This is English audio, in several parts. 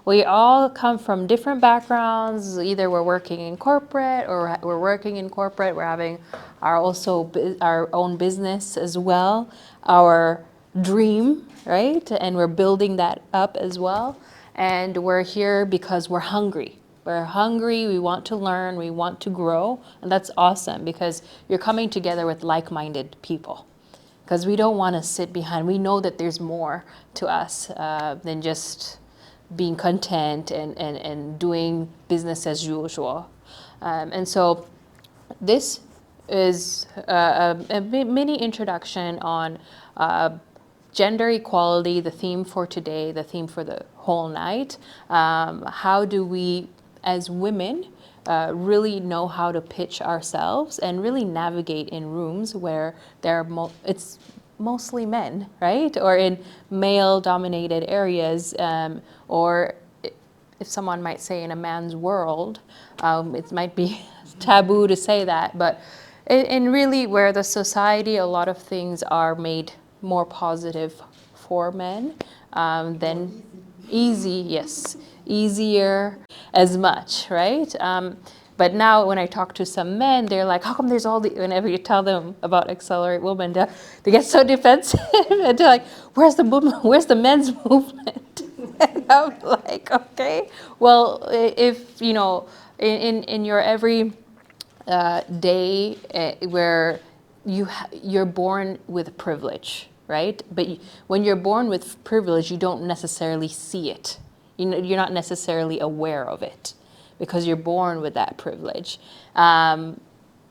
We all come from different backgrounds. Either we're working in corporate or we're working in corporate. We're having our own business as well, our dream, right? And we're building that up as well. And we're here because we're hungry. We're hungry, we want to learn, we want to grow. And that's awesome because you're coming together with like-minded people. Because we don't want to sit behind. We know that there's more to us than just being content and doing business as usual. And so this is a mini introduction on gender equality, the theme for today, the theme for the whole night. How do we, as women, really know how to pitch ourselves and really navigate in rooms where it's mostly men, right? Or in male-dominated areas, or if someone might say in a man's world, it might be taboo to say that, but in really where the society, a lot of things are made more positive for men than easier as much, right? But now when I talk to some men, they're like, how come there's whenever you tell them about Accelerate Women, they get so defensive and they're like, where's the men's movement? And I'm like, okay, well, if, in your every day where you're born with privilege, right? But when you're born with privilege, you don't necessarily see it. You're not necessarily aware of it because you're born with that privilege when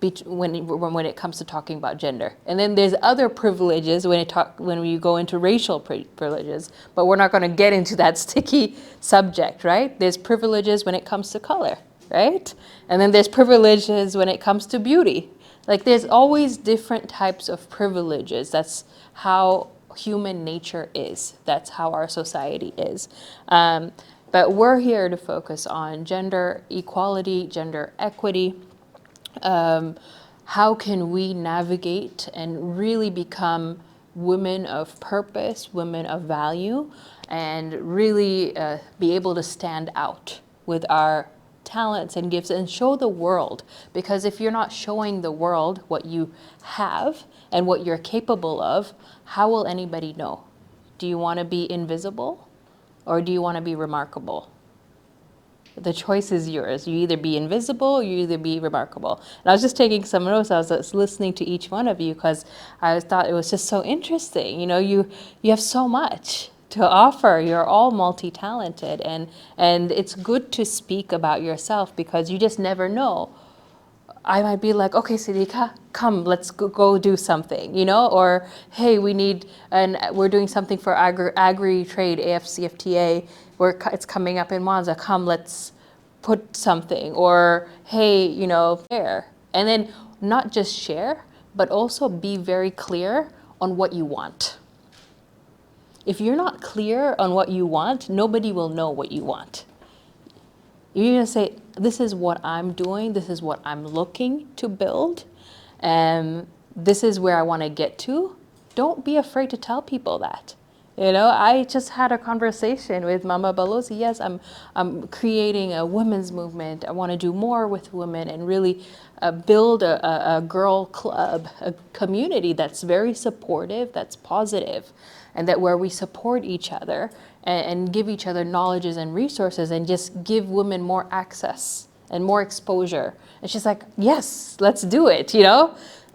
it comes to talking about gender. And then there's other privileges when you go into racial privileges, but we're not going to get into that sticky subject, right? There's privileges when it comes to color, right? And then there's privileges when it comes to beauty. Like there's always different types of privileges. That's how human nature is. That's how our society is. But we're here to focus on gender equality, gender equity. How can we navigate and really become women of purpose, women of value, and really be able to stand out with our talents and gifts and show the world. Because if you're not showing the world what you have and what you're capable of, how will anybody know? Do you want to be invisible or do you want to be remarkable? The choice is yours. You either be invisible or you either be remarkable. And I was just taking some notes. I was listening to each one of you because I thought it was just so interesting. You have so much to offer. You're all multi-talented, and it's good to speak about yourself because you just never know. I might be like, okay, Sidika, come, let's go do something, or hey, we're doing something for agri-trade, AFCFTA, it's coming up in MWANZO, come, let's put something, or hey, share. And then not just share, but also be very clear on what you want. If you're not clear on what you want, nobody will know what you want. You're going to say, this is what I'm doing, this is what I'm looking to build, and this is where I want to get to. Don't be afraid to tell people that. I just had a conversation with Mama Balozi. Yes, I'm creating a women's movement. I want to do more with women and really build a girl club, a community that's very supportive, that's positive, and that where we support each other and give each other knowledges and resources and just give women more access and more exposure. And she's like, yes, let's do it,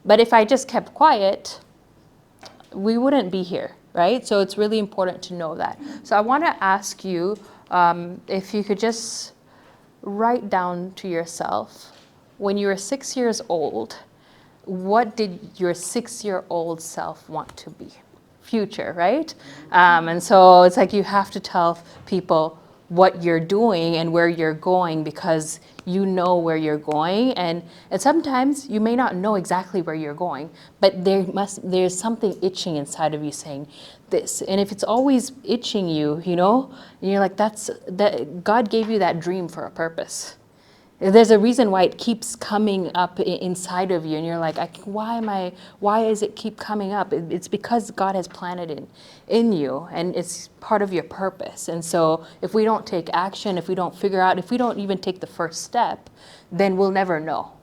But if I just kept quiet, we wouldn't be here, right? So it's really important to know that. So I want to ask you if you could just write down to yourself, when you were 6 years old, what did your 6-year-old self want to be? Future, right? And so it's like you have to tell people what you're doing and where you're going because you know where you're going, and sometimes you may not know exactly where you're going, but there's something itching inside of you saying this. And if it's always itching you, and you're like, that God gave you that dream for a purpose. There's a reason why it keeps coming up inside of you, and you're like, why is it keep coming up? It's because God has planted it in you, and it's part of your purpose. And so if we don't take action, if we don't figure out, if we don't even take the first step, then we'll never know.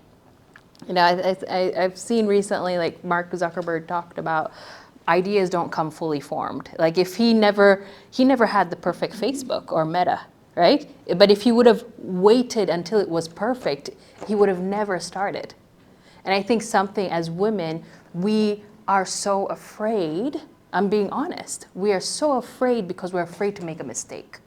You know, I've seen recently, like Mark Zuckerberg talked about, ideas don't come fully formed. Like if he never had the perfect Facebook or Meta, right? But if he would have waited until it was perfect, he would have never started. And I think something as women, we are so afraid, I'm being honest, we are so afraid because we're afraid to make a mistake.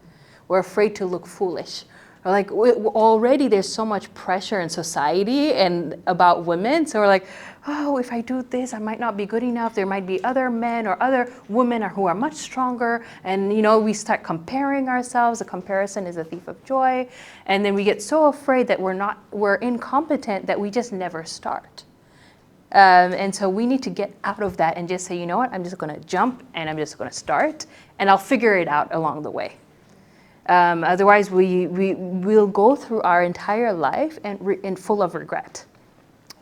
We're afraid to look foolish. Or like already there's so much pressure in society and about women. So we're like, oh, if I do this, I might not be good enough. There might be other men or other women who are much stronger. And you know, we start comparing ourselves. The comparison is a thief of joy. And then we get so afraid that we're incompetent that we just never start. And so we need to get out of that and just say, you know what, I'm just gonna jump and I'm just gonna start and I'll figure it out along the way. Otherwise, we'll go through our entire life and full of regret.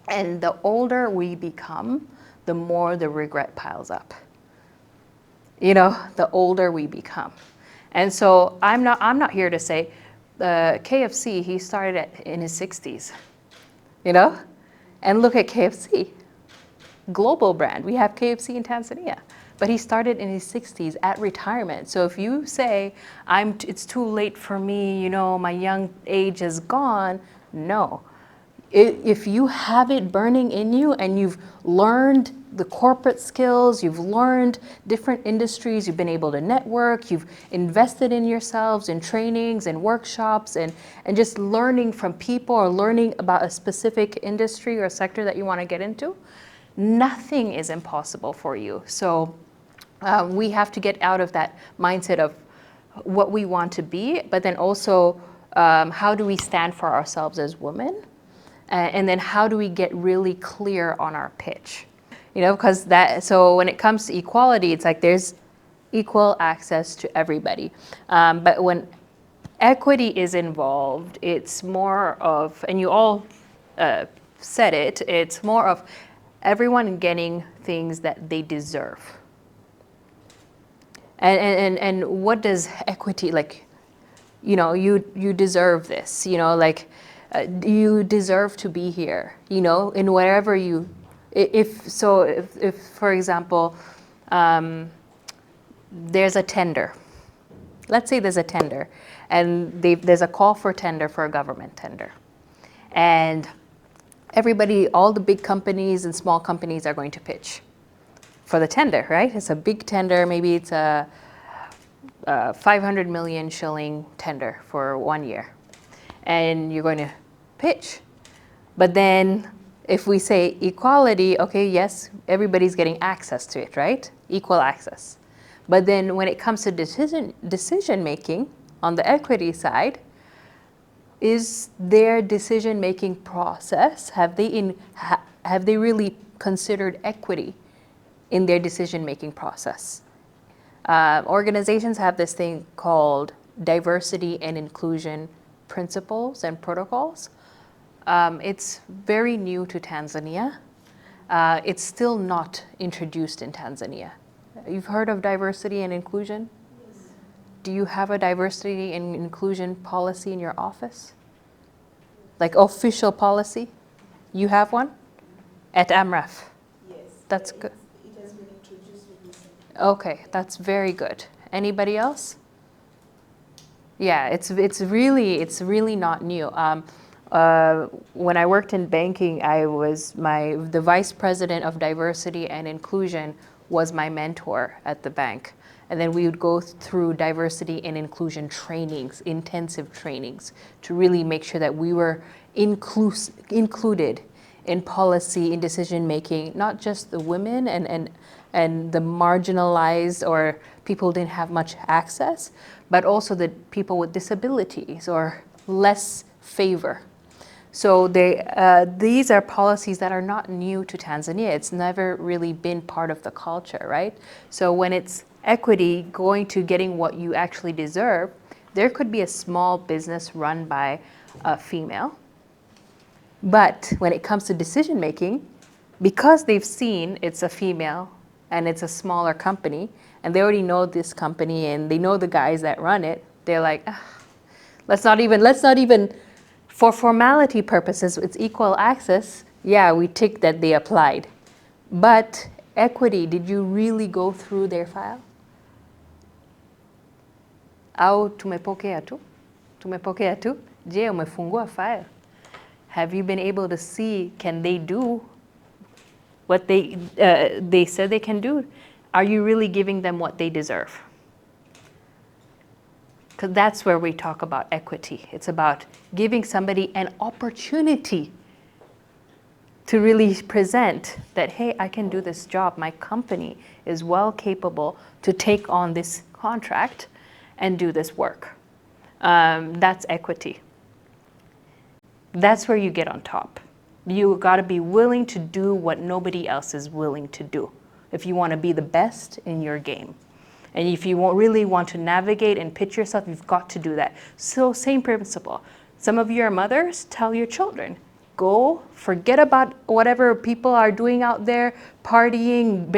And the older we become, the more the regret piles up. You know, the older we become. And so I'm not here to say, KFC, he started in his 60s, you know? And look at KFC, global brand. We have KFC in Tanzania. But he started in his 60s at retirement. So if you say, it's too late for me, you know, my young age is gone, no. If you have it burning in you and you've learned the corporate skills, you've learned different industries, you've been able to network, you've invested in yourselves in trainings and workshops and just learning from people or learning about a specific industry or sector that you want to get into, nothing is impossible for you. So we have to get out of that mindset of what we want to be, but then also how do we stand for ourselves as women? And then how do we get really clear on our pitch? You know, because so when it comes to equality, it's like there's equal access to everybody. But when equity is involved, it's more of, and you all said it, it's more of everyone getting things that they deserve. And what does equity, like, you know, you deserve this, you know, like you deserve to be here, you know, in wherever you, if for example, there's a tender. Let's say there's a tender and there's a call for tender for a government tender. And everybody, all the big companies and small companies are going to pitch for the tender, right? It's a big tender. Maybe it's a 500 million shilling tender for 1 year. And you're going to pitch. But then if we say equality, okay, yes, everybody's getting access to it, right? Equal access. But then when it comes to decision making on the equity side, is their decision-making process, have they really considered equity in their decision-making process? Organizations have this thing called diversity and inclusion principles and protocols. It's very new to Tanzania. It's still not introduced in Tanzania. You've heard of diversity and inclusion? Do you have a diversity and inclusion policy in your office? Like official policy? You have one? At AMREF? Yes. That's good. It has been introduced recently. Okay, that's very good. Anybody else? Yeah, it's really not new. When I worked in banking, I was the vice president of diversity and inclusion was my mentor at the bank. And then we would go through diversity and inclusion trainings, intensive trainings, to really make sure that we were included in policy, in decision-making, not just the women and the marginalized or people who didn't have much access, but also the people with disabilities or less favor. So these are policies that are not new to Tanzania. It's never really been part of the culture, right? So when it's equity going to getting what you actually deserve, there could be a small business run by a female, But when it comes to decision making, because they've seen it's a female and it's a smaller company, and they already know this company and they know the guys that run it, they're like, ah, let's not even, for formality purposes, it's equal access. Yeah, we tick that they applied. But equity, did you really go through their file? Au tumepokea tu? Tumepokea tu? Je, umefungua file? Have you been able to see, can they do what they said they can do? Are you really giving them what they deserve? Because that's where we talk about equity. It's about giving somebody an opportunity to really present that, hey, I can do this job. My company is well capable to take on this contract and do this work. That's equity. That's where you get on top. You got to be willing to do what nobody else is willing to do if you want to be the best in your game. And if you really want to navigate and pitch yourself, you've got to do that. So same principle. Some of you are mothers, tell your children, go, forget about whatever people are doing out there, partying,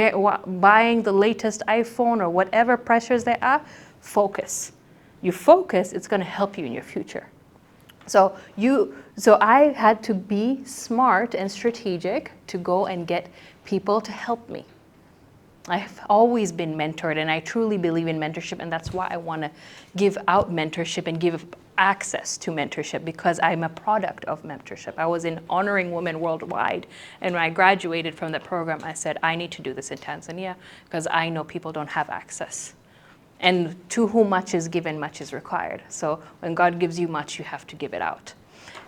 buying the latest iPhone or whatever pressures they are, focus. You focus, it's going to help you in your future. So I had to be smart and strategic to go and get people to help me. I've always been mentored, and I truly believe in mentorship, and that's why I want to give out mentorship and give access to mentorship, because I'm a product of mentorship. I was in Honoring Women Worldwide, and when I graduated from the program, I said, I need to do this in Tanzania because I know people don't have access. And to whom much is given, much is required. So when God gives you much, you have to give it out.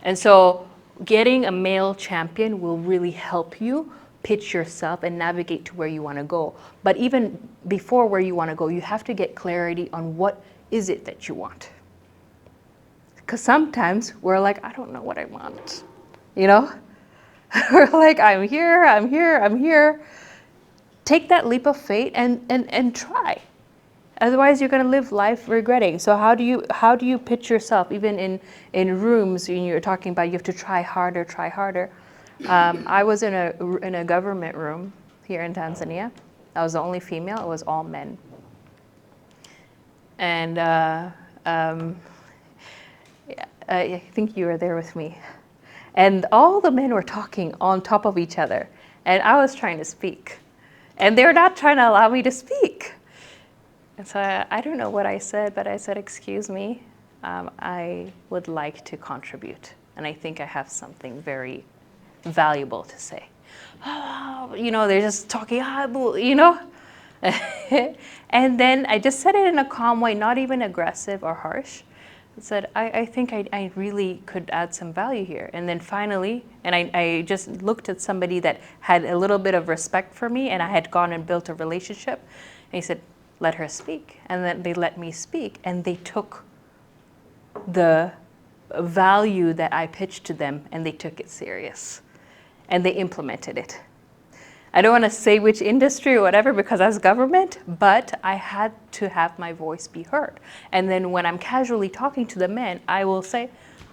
And so getting a male champion will really help you pitch yourself and navigate to where you want to go. But even before where you want to go, you have to get clarity on what is it that you want. Because sometimes we're like, I don't know what I want. You know? We're like, I'm here. Take that leap of faith and try. Otherwise, you're going to live life regretting. So how do you pitch yourself? Even in rooms, when you're talking about you have to try harder. I was in a government room here in Tanzania. I was the only female. It was all men. And I think you were there with me. And all the men were talking on top of each other. And I was trying to speak. And they're not trying to allow me to speak. And so I don't know what I said, but I said, excuse me, I would like to contribute. And I think I have something very valuable to say. Oh, you know, they're just talking, you know. And then I just said it in a calm way, not even aggressive or harsh. I said, I think I really could add some value here. And then finally, and I just looked at somebody that had a little bit of respect for me, and I had gone and built a relationship. And he said, let her speak. And then they let me speak, and they took the value that I pitched to them, and they took it serious, and they implemented it. I don't want to say which industry or whatever because that's government, but I had to have my voice be heard. And then when I'm casually talking to the men, I will say,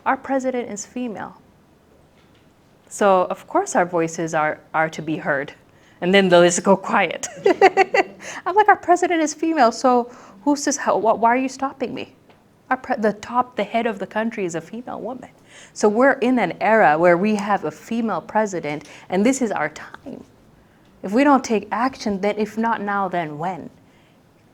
our president is female. So of course our voices are to be heard. And then they'll just go quiet. I'm like, our president is female, so who's this? Why are you stopping me? The head of the country is a female woman. So we're in an era where we have a female president, and this is our time. If we don't take action, then if not now, then when?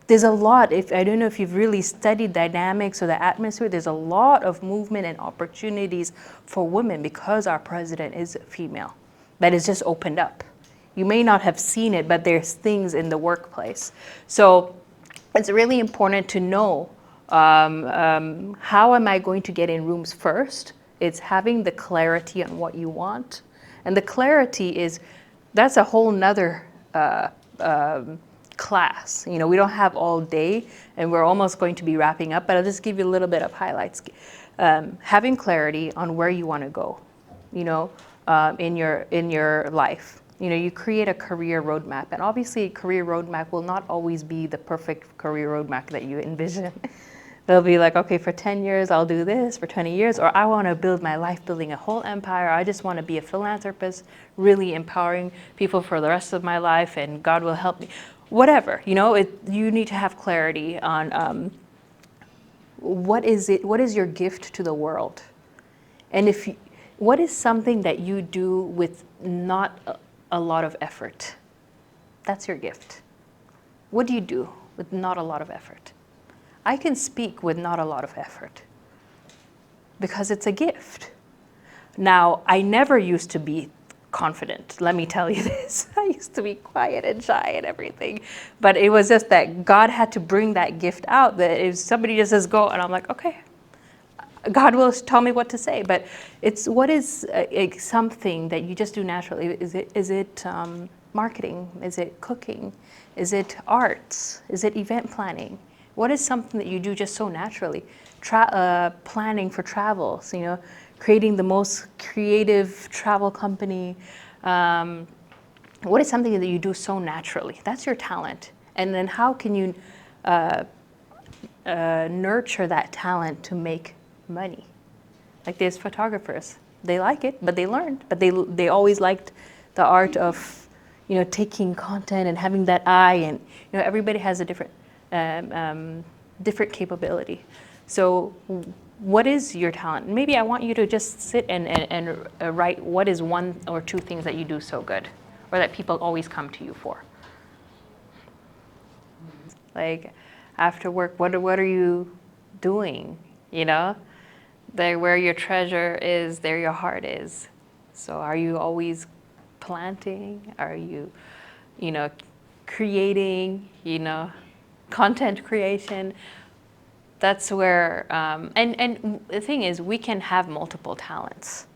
There's a lot, I don't know if you've really studied dynamics or the atmosphere, there's a lot of movement and opportunities for women because our president is female. That is just opened up. You may not have seen it, but there's things in the workplace. So it's really important to know how am I going to get in rooms first? It's having the clarity on what you want. And the clarity is, that's a whole nother class. You know, we don't have all day, and we're almost going to be wrapping up, but I'll just give you a little bit of highlights. Having clarity on where you want to go, you know, in your life. You know, you create a career roadmap, and obviously a career roadmap will not always be the perfect career roadmap that you envision. They'll be like, okay, for 10 years, I'll do this, for 20 years, or I want to build my life building a whole empire. I just want to be a philanthropist, really empowering people for the rest of my life, and God will help me. Whatever, you know, you need to have clarity on what is your gift to the world? And what is something that you do with not a lot of effort? That's your gift. What do you do with not a lot of effort? I can speak with not a lot of effort because it's a gift. Now, I never used to be confident, let me tell you this. I used to be quiet and shy and everything, but it was just that God had to bring that gift out, that if somebody just says go, and I'm like, okay, God will tell me what to say. But it's what is something that you just do naturally? Is it marketing? Is it cooking? Is it arts? Is it event planning? What is something that you do just so naturally? Planning for travels, you know, creating the most creative travel company. What is something that you do so naturally? That's your talent. And then how can you nurture that talent to make money? Like there's photographers. They like it, but they learned. But they always liked the art of, you know, taking content and having that eye. And, you know, everybody has a different different capability. So what is your talent? Maybe I want you to just sit and write what is one or two things that you do so good, or that people always come to you for. Like after work, what are you doing? You know, where your treasure is, there your heart is. So are you always planting? Are you, you know, creating, you know, content creation? That's where, and the thing is, we can have multiple talents,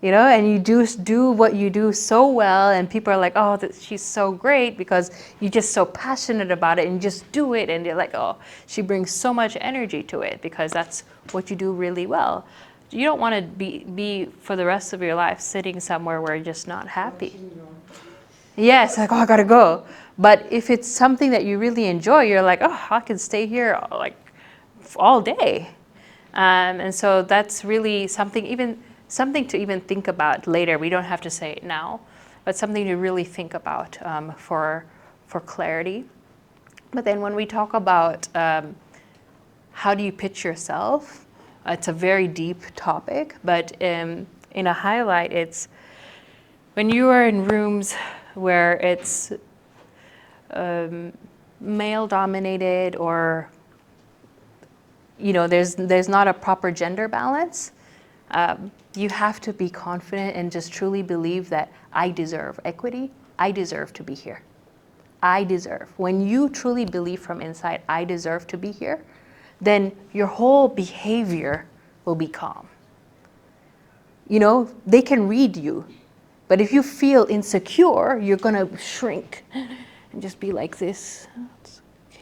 you know, and you do what you do so well, and people are like, oh, she's so great because you're just so passionate about it and you just do it, and they're like, oh, she brings so much energy to it because that's what you do really well. You don't want to be for the rest of your life sitting somewhere where you're just not happy. Yes, like, oh, I gotta go. But if it's something that you really enjoy, you're like, oh, I can stay here like all day. And so that's really something to even think about later. We don't have to say it now, but something to really think about for clarity. But then when we talk about how do you pitch yourself, it's a very deep topic, but in a highlight, it's when you are in rooms where it's male-dominated, or you know, there's not a proper gender balance. You have to be confident and just truly believe that I deserve equity. I deserve to be here. I deserve. When you truly believe from inside, I deserve to be here, then your whole behavior will be calm. You know, they can read you, but if you feel insecure, you're gonna shrink and just be like this.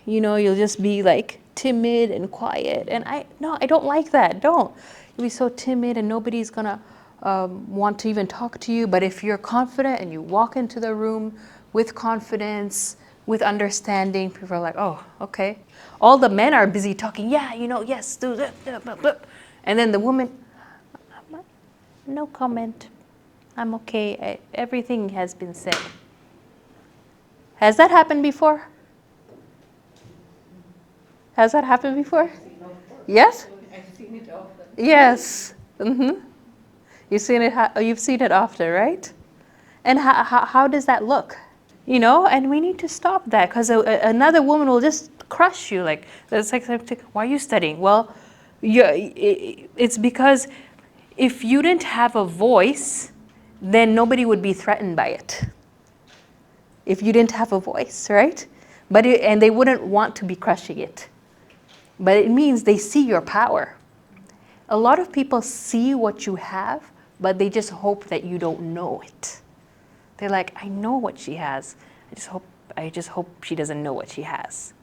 You know, you'll just be like timid and quiet. And I don't like that. Don't. You'll be so timid and nobody's gonna want to even talk to you. But if you're confident and you walk into the room with confidence, with understanding, people are like, oh, okay. All the men are busy talking, yeah, you know, yes, do that. And then the woman, no comment. I'm okay. Everything has been said. Has that happened before? Has that happened before? Yes? I've seen it often. Yes. Mm-hmm. You've seen it often, right? And how does that look? You know, and we need to stop that, because another woman will just crush you. Like, that's like, why are you studying? Well, it's because if you didn't have a voice, then nobody would be threatened by it. If you didn't have a voice, right? And they wouldn't want to be crushing it. But it means they see your power. A lot of people see what you have, but they just hope that you don't know it. They're like, I know what she has. I just hope she doesn't know what she has.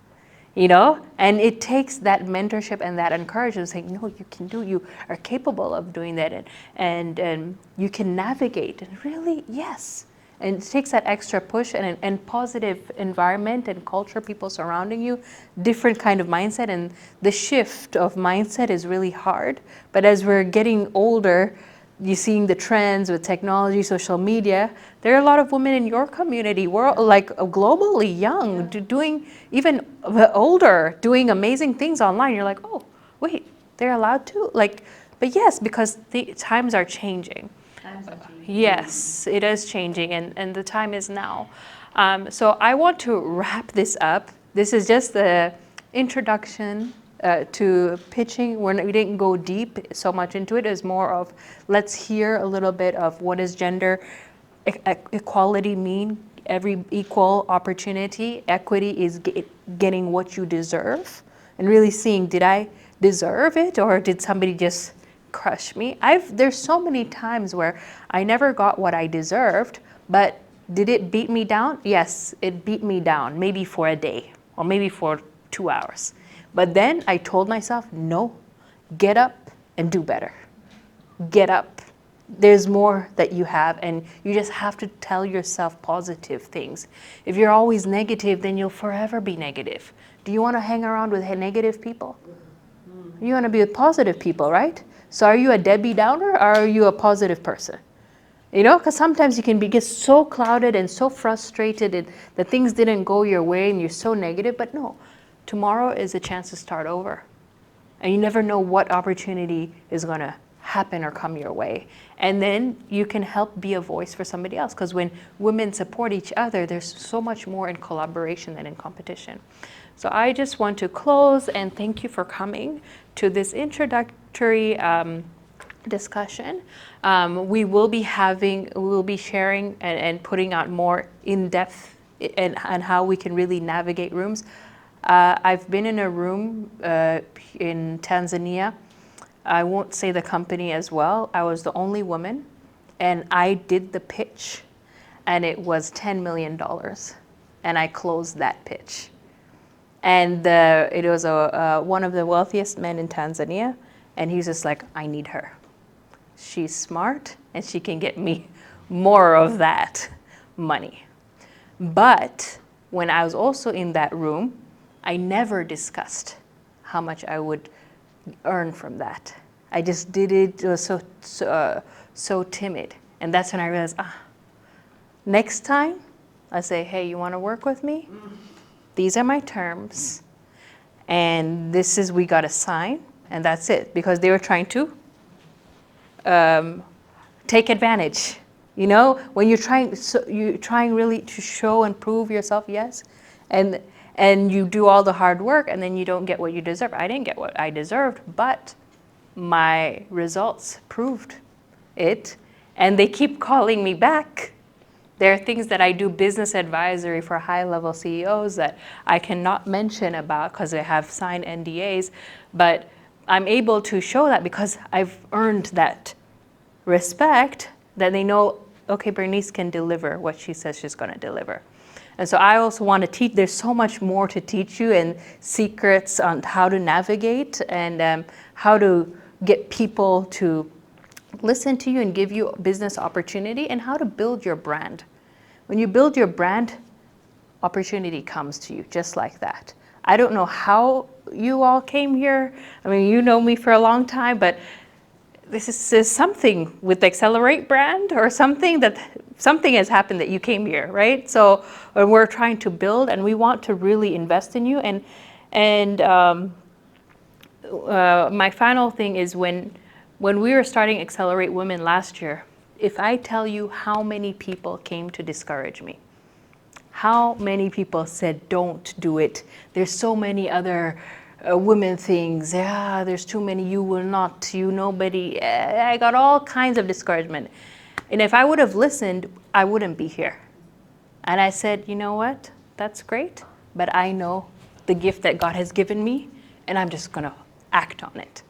You know? And it takes that mentorship and that encouragement, saying, no, you can do, you are capable of doing that, and you can navigate. And really, yes. And it takes that extra push and positive environment and culture, people surrounding you, different kind of mindset. And the shift of mindset is really hard. But as we're getting older, you're seeing the trends with technology, social media. There are a lot of women in your community, we're like globally young, doing even older, doing amazing things online. You're like, oh, wait, they're allowed to? Like, but yes, because the times are changing. Yes, it is changing, and the time is now. So I want to wrap this up. This is just the introduction to pitching. We didn't go deep so much into it. It's more of let's hear a little bit of what does gender equality mean. Every equal opportunity, equity is getting what you deserve, and really seeing, did I deserve it or did somebody just crush me? There's so many times where I never got what I deserved, but did it beat me down? Yes, it beat me down, maybe for a day or maybe for 2 hours. But then I told myself, no, get up and do better. Get up. There's more that you have, and you just have to tell yourself positive things. If you're always negative, then you'll forever be negative. Do you want to hang around with negative people? You want to be with positive people, right? So are you a Debbie Downer or are you a positive person? You know, because sometimes you can get so clouded and so frustrated that things didn't go your way and you're so negative. But no, tomorrow is a chance to start over. And you never know what opportunity is going to happen or come your way. And then you can help be a voice for somebody else. Because when women support each other, there's so much more in collaboration than in competition. So I just want to close and thank you for coming to this introductory discussion. We will be sharing and putting out more in-depth and how we can really navigate rooms. I've been in a room in Tanzania. I won't say the company as well. I was the only woman, and I did the pitch, and it was $10 million, and I closed that pitch. And it was one of the wealthiest men in Tanzania, and he's just like, I need her. She's smart, and she can get me more of that money. But when I was also in that room, I never discussed how much I would earn from that. I just did it. It was so timid. And that's when I realized, next time I say, hey, you want to work with me? These are my terms. And this is, we got to sign. And that's it. Because they were trying to take advantage. You know, when you're trying really to show and prove yourself, yes. And you do all the hard work, and then you don't get what you deserve. I didn't get what I deserved, but my results proved it. And they keep calling me back. There are things that I do business advisory for high-level CEOs that I cannot mention about because they have signed NDAs, but I'm able to show that because I've earned that respect that they know, okay, Bernice can deliver what she says she's going to deliver. And so I also want to teach, there's so much more to teach you and secrets on how to navigate and how to get people to listen to you and give you business opportunity and how to build your brand. When you build your brand, opportunity comes to you just like that. I don't know how you all came here. I mean, you know me for a long time, but this is something with the Accelerate brand or something has happened that you came here, right? So we're trying to build and we want to really invest in you. And my final thing is when we were starting Accelerate Women last year, if I tell you how many people came to discourage me, how many people said, don't do it. There's so many other women things. Yeah, there's too many. You will not. You nobody. I got all kinds of discouragement. And if I would have listened, I wouldn't be here. And I said, you know what? That's great. But I know the gift that God has given me, and I'm just going to act on it.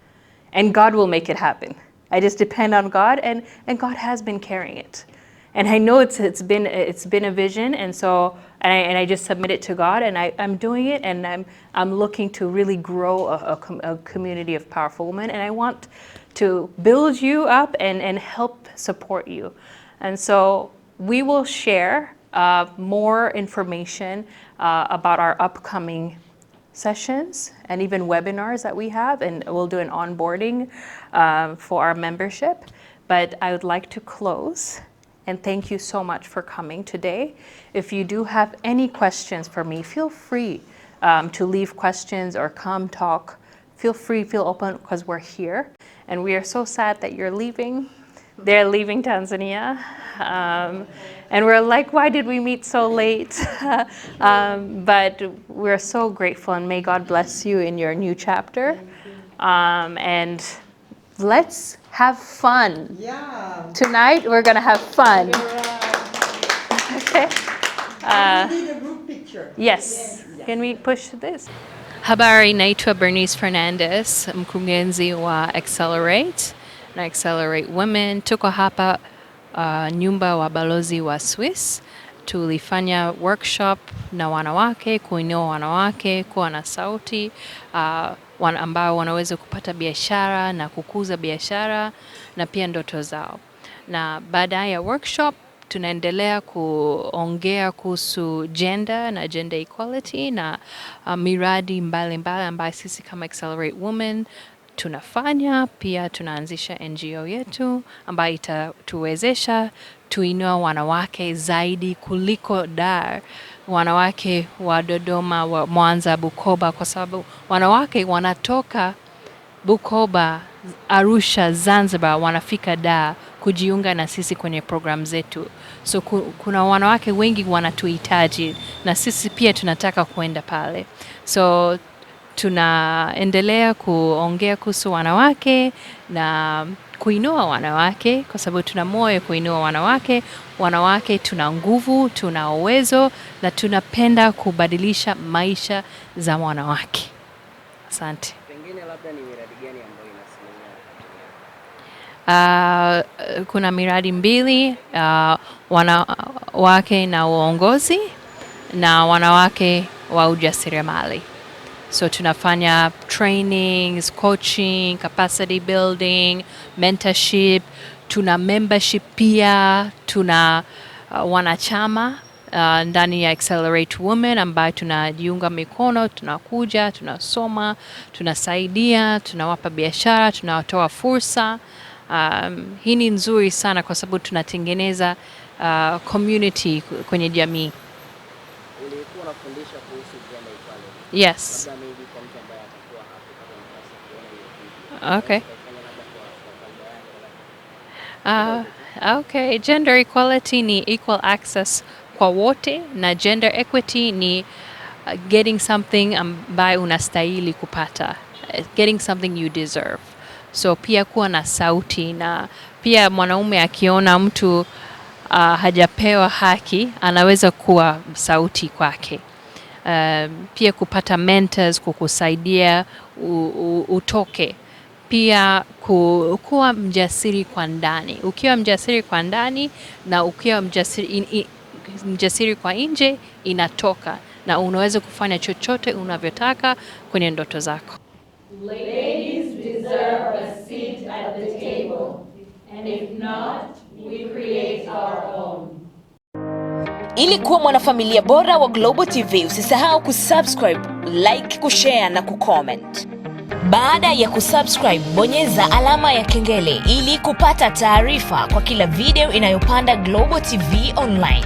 And God will make it happen. I just depend on God, and God has been carrying it. And I know it's been a vision, and so I just submit it to God, and I'm doing it, and I'm looking to really grow a community of powerful women, and I want to build you up and help support you. And so we will share more information about our upcoming sessions and even webinars that we have, and we'll do an onboarding for our membership. But I would like to close and thank you so much for coming today. If you do have any questions for me, feel free to leave questions or come talk. Feel free, feel open, because we're here. And we are so sad that you're leaving. They're leaving Tanzania. And we're like, why did we meet so late? But we're so grateful, and may God bless you in your new chapter. And let's have fun. Yeah. Tonight, we're gonna have fun. Okay. We need a group picture. Yes. Can we push this? Habari, naitwa Bernice Fernandez, mkurugenzi wa Accelerate na Accelerate Women. Tuko hapa nyumba wa balozi wa Swiss. Tulifanya workshop na wanawake, kuinua wanawake, kuwa na sauti, ambao wanaweza kupata biashara na kukuza biashara na pia ndoto zao. Na baada ya workshop tunaendelea kuongea kuhusu gender na gender equality na miradi mbalimbali ambayo sisi kama Accelerate Women tunafanya. Pia tunaanzisha NGO yetu ambayo itatuwezesha tuinua wanawake zaidi kuliko Dar, wanawake wa Dodoma, wa Mwanza, Bukoba, kwa sababu wanawake wanatoka Bukoba, Arusha, Zanzibar, wanafika Dar kujiunga na sisi kwenye program zetu. So kuna wanawake wengi wanatuhitaji na sisi pia tunataka kwenda pale. So tunaendelea kuongea kuhusu wanawake na kuinua wanawake, kwa sababu tuna moyo kuinua wanawake. Wanawake tuna nguvu, tuna uwezo na tunapenda kubadilisha maisha za wanawake. Asante. Pengine labda ni miradi gani ambayo inasimamia? Kuna miradi mbili, wanawake na uongozi na wanawake wa ujasiriamali. So tunafanya trainings, coaching, capacity building, mentorship, tuna membership pia, tuna wanachama ndani ya Accelerate Women ambayo tunajiunga mikono, tunakuja, tunasoma, tunasaidia, tunawapa biashara, tunawatoa fursa. Hii ni nzuri sana kwa sababu tunatengeneza community kwenye jamii. Ulikuwa unafundisha kuhusu gender equality. Yes. Labda maybe kwa mtu ambaye atakuwa hapo kama nafasi kuona hiyo video. Okay. Labda kwa Okay, gender equality ni equal access kwa wote, na gender equity ni getting something ambayo unastahili kupata, getting something you deserve. So pia kuwa na sauti, na pia mwanaume akiona mtu hajapewa haki anaweza kuwa sauti kwake. Pia kupata mentors kukusaidia utoke. Pia kuwa mjasiri kwa ndani. Ukiwa mjasiri kwa ndani na ukiwa mjasiri kwa nje, inatoka na unaweza kufanya chochote unavyotaka kwenye ndoto zako. Ladies deserve a seat at the table, and if not, we create our own. Ili kuwa mwanafamilia bora wa Global TV, usisahau kusubscribe, like, kushare na kucomment. Baada ya kusubscribe, bonyeza alama ya kengele ili kupata taarifa kwa kila video inayopanda Global TV Online.